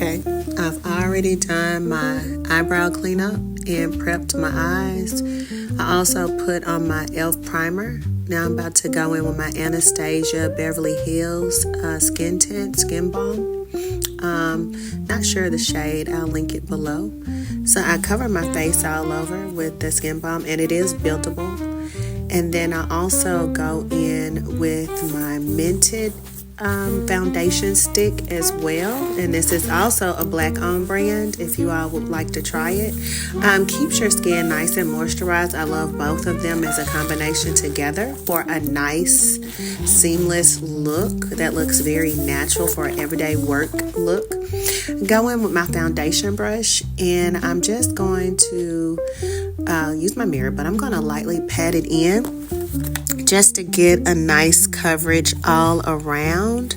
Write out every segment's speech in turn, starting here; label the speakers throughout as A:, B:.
A: Okay, I've already done my eyebrow cleanup and prepped my eyes. I also put on my e.l.f. primer. Now I'm about to go in with my Anastasia Beverly Hills Skin Tint Skin Balm. Not sure of the shade, I'll link it below. So I cover my face all over with the Skin Balm, and it is buildable. And then I also go in with my Mented foundation stick as well, and this is also a black owned brand if you all would like to try it. Keeps your skin nice and moisturized. I love both of them as a combination together for a nice seamless look that looks very natural for an everyday work look. Go in with my foundation brush, and I'm just going to use my mirror, but I'm going to lightly pat it in just to get a nice coverage all around.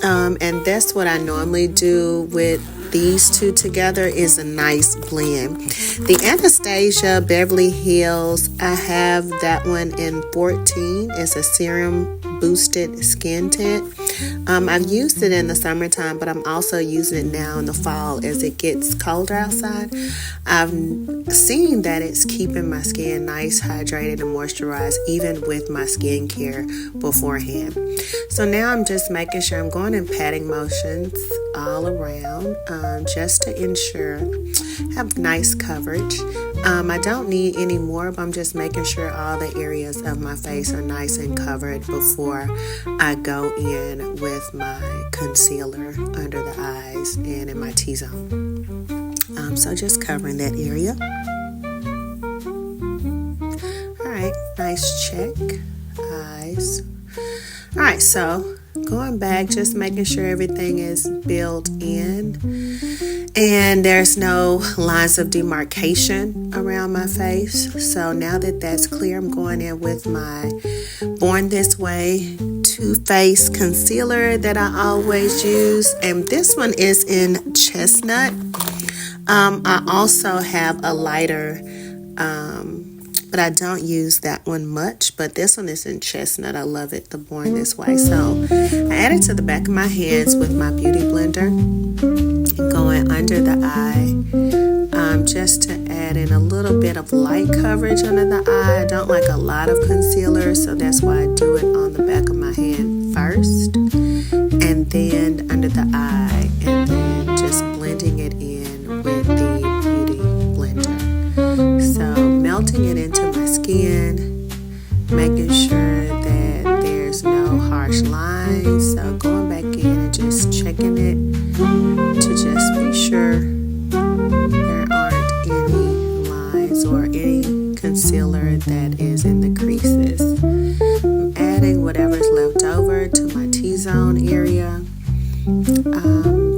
A: And that's what I normally do with these two together, is a nice blend. The Anastasia Beverly Hills, I have that one in 14. It's a serum boosted skin tint. I've used it in the summertime, but I'm also using it now in the fall as it gets colder outside. I've seen that it's keeping my skin nice, hydrated, and moisturized, even with my skincare beforehand. So now I'm just making sure I'm going in patting motions all around, just to ensure I have nice coverage. I don't need any more, but I'm just making sure all the areas of my face are nice and covered before I go in with my concealer under the eyes and in my T-zone. So just covering that area. Alright, nice check. Eyes. Alright, so going back, just making sure everything is built in and there's no lines of demarcation around my face. So now that that's clear, I'm going in with my Born This Way Too Faced concealer that I always use, and this one is in Chestnut. I also have a lighter, but I don't use that one much, but this one is in Chestnut. I love it, the Born This Way. So I add it to the back of my hands with my beauty blender, going under the eye, just to add in a little bit of light coverage under the eye. I don't like a lot of concealer, so that's why I do it on the back of my hand first, and then under the eye, and then just blending it in with the beauty blender. So melting it into my skin, making sure that there's no harsh lines. So going back in and just checking it to just be sure there aren't any lines or any concealer that is in the creases. I'm adding whatever's left over to my T-zone area,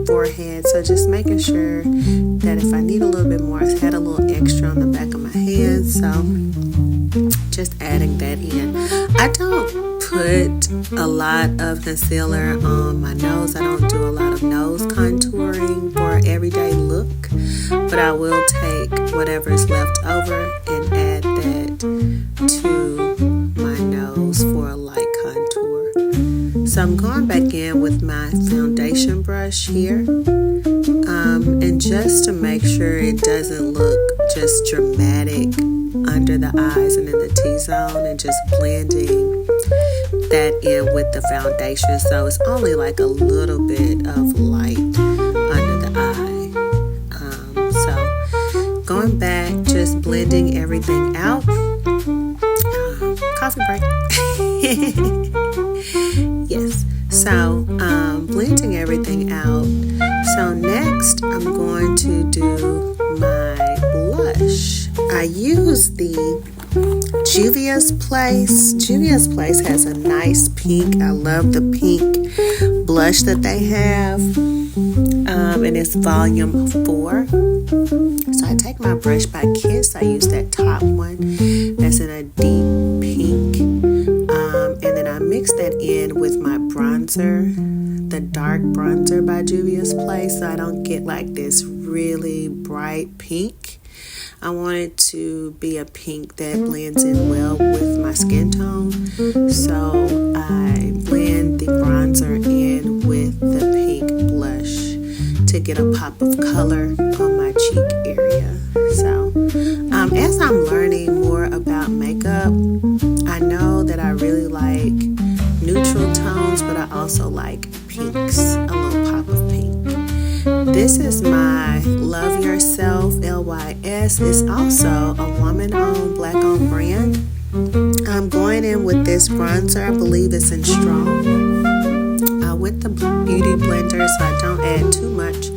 A: forehead. So just making sure that if I need a little bit more, I had a little extra on the back of my hand, so just adding that in. I don't put a lot of concealer on my nose. I don't do a lot of nose contouring for an everyday look, but I will take whatever's left over and add that to my nose for a light contour. So I'm going back in with my foundation brush here, and just to make sure it doesn't look just dramatic under the eyes and in the T-zone, and just blending that in with the foundation. So it's only like a little bit of light under the eye. So going back, just blending everything out. Coffee break. Yes. So blending everything out. So next I'm going to do my blush. I use the Juvia's Place. Juvia's Place has a nice pink. I love the pink blush that they have. And it's volume 4. So I take my brush by Kiss. I use that top one that's in a deep pink. And then I mix that in with my bronzer, the dark bronzer by Juvia's Place, so I don't get like this really bright pink. I want it to be a pink that blends in well with my skin tone. So I blend the bronzer in with the pink blush to get a pop of color on my cheek area. So as I'm learning more about makeup, I know that I really like neutral tones, but I also like pinks, a little pop of pink. This is my Love Yourself LYS. It's also a woman-owned, black-owned brand. I'm going in with this bronzer. I believe it's in Strong. With the beauty blender, so I don't add too much.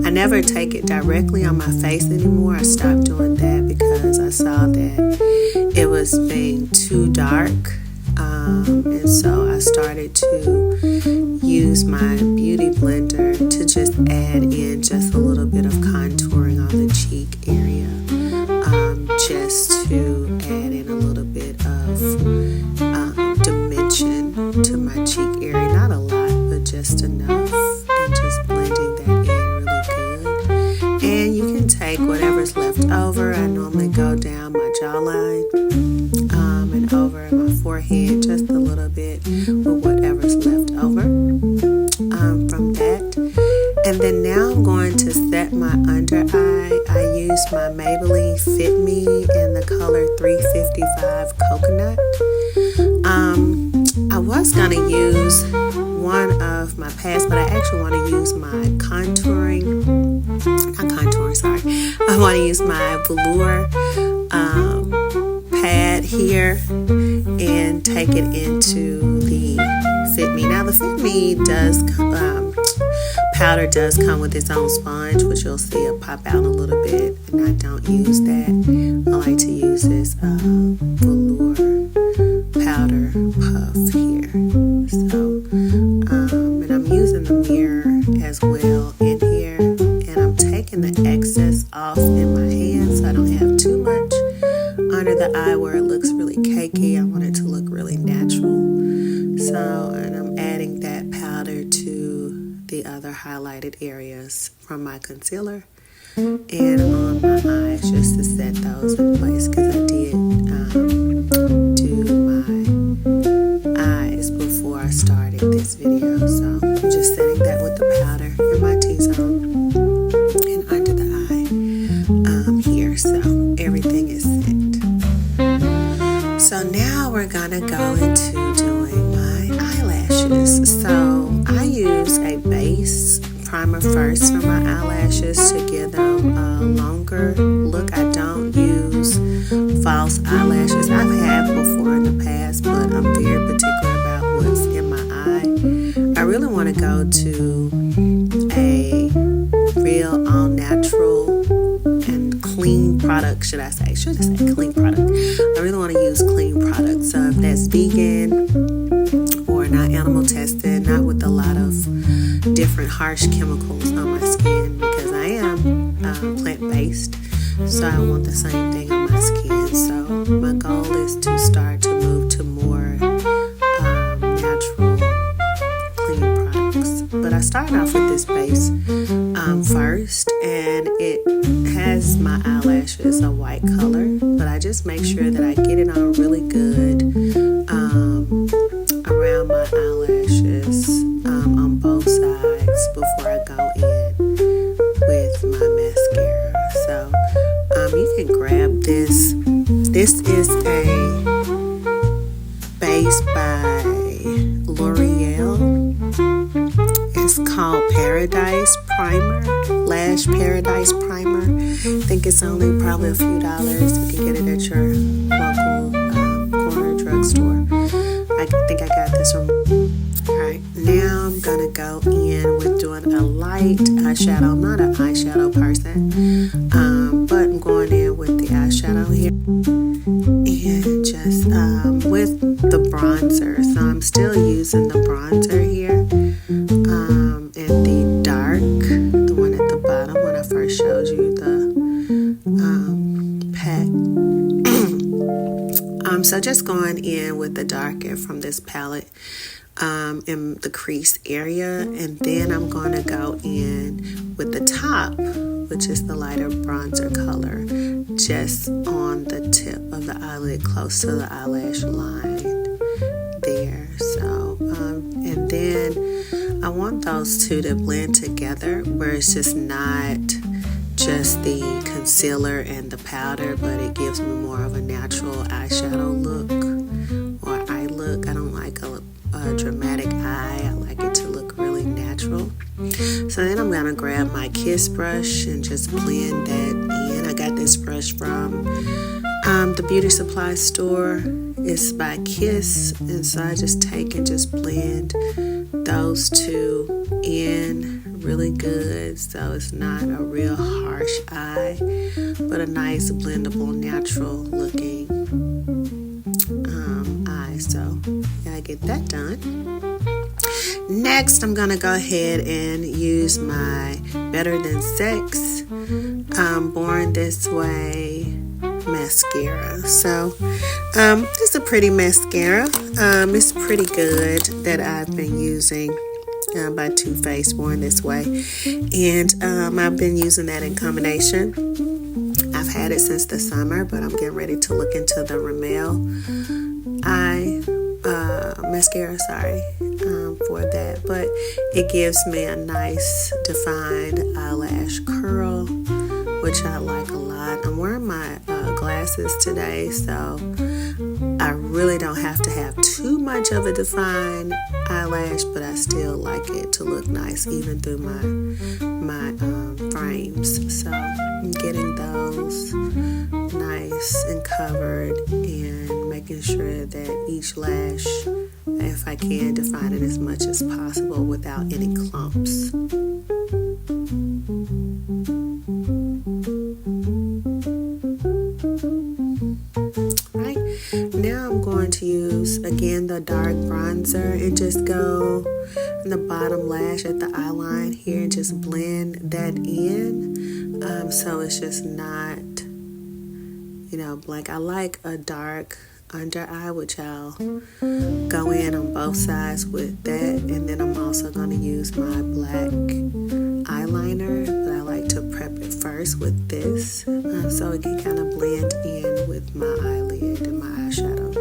A: I never take it directly on my face anymore. I stopped doing that because I saw that it was being too dark. And so I started to use my beauty blender to just add in just a little bit of contouring on the cheek area, just to add in a little bit of dimension to my cheek area. Not a lot, but just enough, and just blending that in really good. And you can take whatever's left over. I normally go down my jawline and over my forehead just a little bit with whatever's left over from that. And then now I'm going to set my under eye. I use my Maybelline FitMe in the color 355 Coconut. I was going to use one of my pads, but I actually want to use my I want to use my velour pad here and take it into the FitMe. Now the FitMe does powder does come with its own sponge, which you'll see it pop out a little bit, and I don't use that. I like to use this velour powder puff here. So, and I'm using the mirror as well in here, and I'm taking the excess off in my hand so I don't have too much under the eye where it looks really cakey. I want it to look really natural. So, and I'm adding that powder to the other highlighted areas from my concealer and on my eyes, just to set those in place, because I did do my eyes before I started this video. So I'm just setting that with the powder in my T-zone and under the eye here. So everything is set. So now we're gonna go into doing my eyelashes. So I use a base primer first for my eyelashes to give them a longer look. I don't use false eyelashes. I've had before in the past, but I'm very particular about what's in my eye. I really want to go to a real all-natural and clean product, should I say clean product. I really want to use clean products. So if that's vegan or not animal tested, not with a lot of different harsh chemicals on my skin, because I am plant-based, so I want the same thing on my skin. So my goal is to start to move to more natural, clean products. But I started off with this base first, and it has my eyelashes a white color, but I just make sure that I get it on really good around my eyelashes on both sides before I go in with my mascara. So you can grab this. This is a base by L'Oreal. It's called Paradise Primer, Lash Paradise Primer. I think it's only probably a few dollars. You can get it at your local corner drugstore. I think I got this from. Alright, now I'm gonna go in with doing a light eyeshadow. I'm not an eyeshadow person, but I'm going in with the eyeshadow here and just with the bronzer. So I'm still using the bronzer here in the dark, the one at the bottom when I first showed you the pack. So just going in with the darker from this palette in the crease area, and then I'm going to go in with the top, which is the lighter bronzer color, just on the tip of the eyelid close to the eyelash line there. So and then I want those two to blend together where it's just not just the concealer and the powder, but it gives me more of a natural eyeshadow look or eye look. I don't like a dramatic eye. I like it to look really natural. So then I'm gonna grab my Kiss brush and just blend that in. I got this brush from the beauty supply store. It's by Kiss, and so I just take and just blend those two in really good, so it's not a real harsh eye, but a nice blendable, natural looking eye. So gotta get that done. Next, I'm gonna go ahead and use my Better Than Sex Born This Way mascara. So it's a pretty mascara. It's pretty good that I've been using by Too Faced Born This Way, and I've been using that in combination. I've had it since the summer, but I'm getting ready to look into the RFML eye mascara, for that. But it gives me a nice defined eyelash curl, which I like a lot. I'm wearing my glasses today, so I really don't have to have too much of a defined eyelash, but I still like it to look nice even through my frames. So I'm getting those nice and covered and making sure that each lash, if I can, define it as much as possible without any clumps. Now I'm going to use again the dark bronzer and just go in the bottom lash at the eye line here and just blend that in, so it's just not, blank. I like a dark under eye, which I'll go in on both sides with that, and then I'm also going to use my black eyeliner, but I like to prep it first with this so it can kind of blend in with my eyelid and my eyeshadow.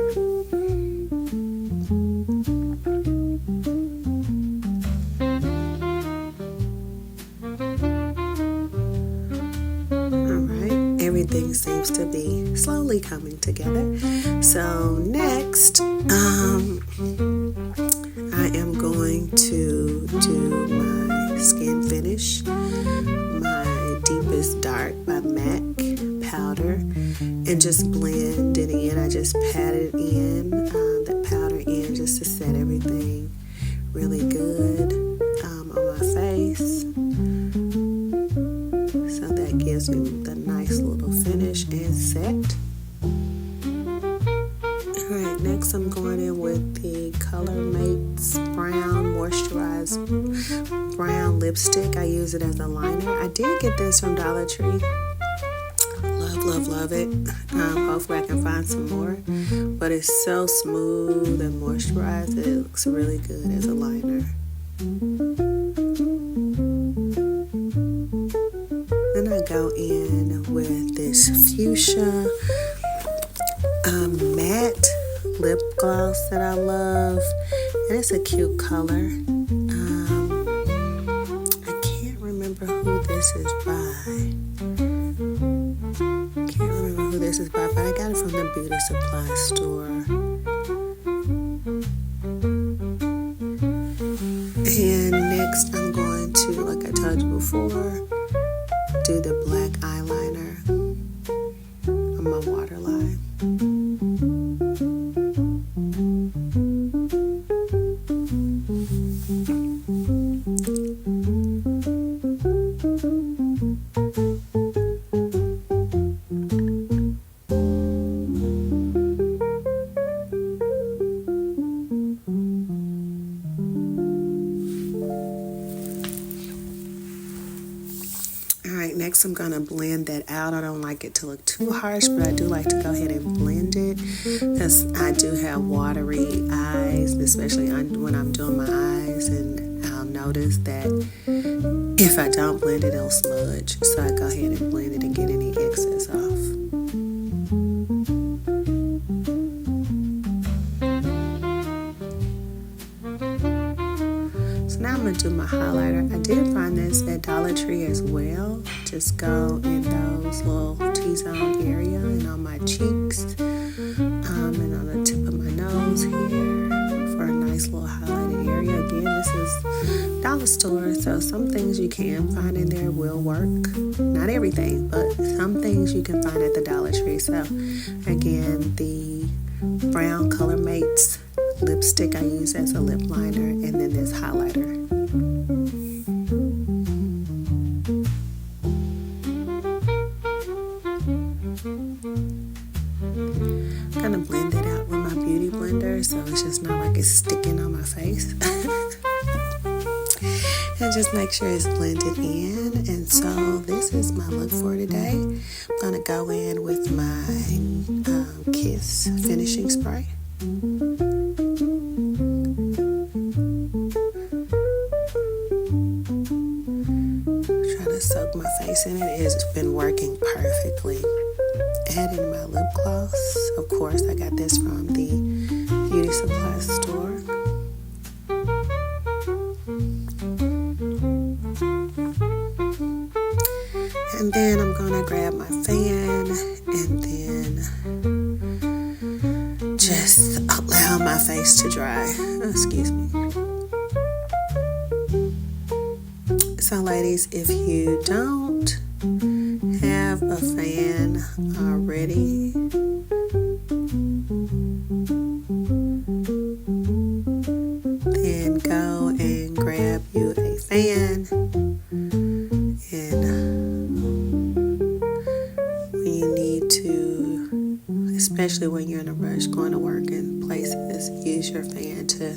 A: Alright, everything seems to be slowly coming together. So next, I am going to do my skin finish, my Deepest Dark by MAC powder, and just blend it in. I just patted in that powder in just to set everything really good on my face. So that gives me the nice little finish and set. Alright, next I'm going in with the Colormates Brown Moisturized Brown Lipstick. I use it as a liner. I did get this from Dollar Tree. Love it. Hopefully I can find some more. But it's so smooth and moisturized that it looks really good as a liner. Then I go in with this fuchsia matte lip gloss that I love, and it's a cute color. I can't remember who this is by. But I got it from the beauty supply store. And next I'm going to, like I told you before, do the black eyeliner on my waterline. Next, I'm going to blend that out. I don't like it to look too harsh, but I do like to go ahead and blend it because I do have watery eyes, especially when I'm doing my eyes, and I'll notice that if I don't blend it, it'll smudge. So I go ahead and blend it and get any excess off. So now I'm going to do my highlighter. I did find this at Dollar Tree as well. Just go in those little T-zone area and on my cheeks and on the tip of my nose here for a nice little highlighted area. Again, this is dollar store, so some things you can find in there will work. Not everything, but some things you can find at the Dollar Tree. So again, the brown Colormates lipstick I use as a lip liner, and then this highlighter. I'm gonna blend it out with my beauty blender so it's just not like it's sticking on my face. And just make sure it's blended in. And so this is my look for today. I'm gonna go in with my Kiss finishing spray. Soak my face in it. It's been working perfectly. Add in my lip gloss. Of course, I got this from the beauty supply store. And then I'm gonna grab my fan and then just allow my face to dry. Excuse me. So ladies, if you don't have a fan already, then go and grab you a fan. And when you need to, especially when you're in a rush going to work and places, use your fan to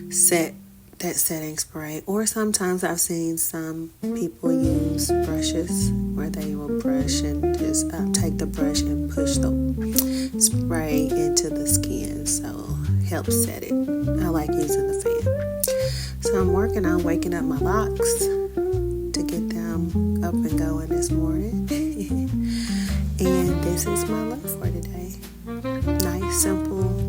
A: set that setting spray. Or sometimes I've seen some people use brushes where they will brush and just take the brush and push the spray into the skin, so help set it. I like using the fan. So I'm working on waking up my locks to get them up and going this morning. And this is my look for today. Nice, simple